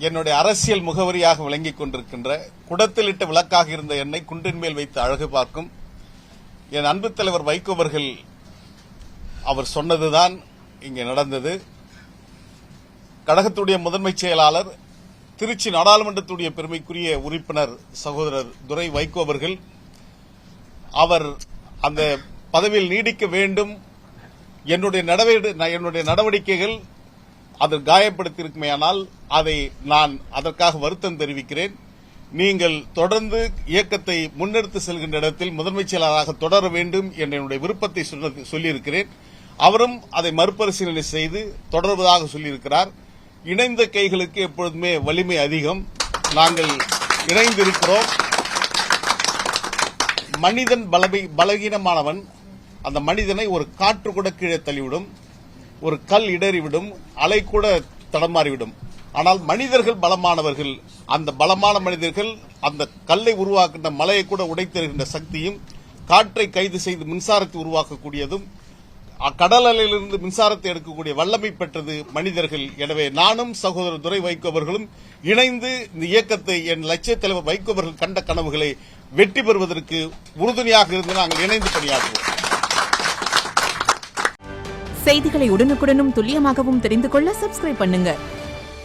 என்னுடைய அரசியல் முகவரியாக விளங்கிக் கொண்டிருக்கின்ற குடத்திலிட்ட விளக்காக இருந்த என்னை குன்றின் மேல் வைத்து அழகு பார்க்கும் என் அன்பு தலைவர் வைகோ அவர்கள் அவர் சொன்னதுதான் இங்கே நடந்தது. கழகத்துடைய முதன்மை செயலாளர், திருச்சி நாடாளுமன்றத்துடைய பெருமைக்குரிய உறுப்பினர் சகோதரர் துரை வைகோ அவர்கள் அவர் அந்த பதவியில் நீடிக்க வேண்டும், என்னுடைய நடவடிக்கைகள் அது காயப்படுத்தியிருக்குமேயானால் அதை நான் அதற்காக வருத்தம் தெரிவிக்கிறேன். நீங்கள் தொடர்ந்து இயக்கத்தை முன்னெடுத்து செல்கின்ற இடத்தில் முதன்மைச் செயலாளராக தொடர வேண்டும் என்ற என்னுடைய விருப்பத்தை சொல்லியிருக்கிறேன். அவரும் அதை மறுபரிசீலனை செய்து தொடர்வதாக சொல்லியிருக்கிறார். இணைந்த கைகளுக்கு எப்பொழுதுமே வலிமை அதிகம். நாங்கள் இணைந்திருக்கிறோம். மனிதன் பலகீனமானவன். அந்த மனிதனை ஒரு காற்று கூட கீழே தள்ளிவிடும், ஒரு கல் இடறிவிடும், அலை கூட தடமாறிவிடும். ஆனால் மனிதர்கள் பலமானவர்கள். அந்த பலமான மனிதர்கள் அந்த கல்லை உருவாக்குகின்ற மலையை கூட உடைத்தெறிகின்ற சக்தியும், காற்றை கைது செய்து மின்சாரத்தை உருவாக்கக்கூடியதும், கடல் அலையிலிருந்து மின்சாரத்தை எடுக்கக்கூடிய வல்லமை பெற்றது மனிதர்கள். எனவே நானும் சகோதரர் துரை வைகோ அவர்களும் இணைந்து இந்த இயக்கத்தை என் லட்சிய தலைவர் வைகோ அவர்கள் கண்ட கனவுகளை வெற்றி பெறுவதற்கு உறுதுணையாக இருந்து நாங்கள் இணைந்து பணியாற்றுவோம். செய்திகளை உடனுக்குடனும் துல்லியமாகவும் தெரிந்து கொள்ள சப்ஸ்கிரைப் பண்ணுங்க.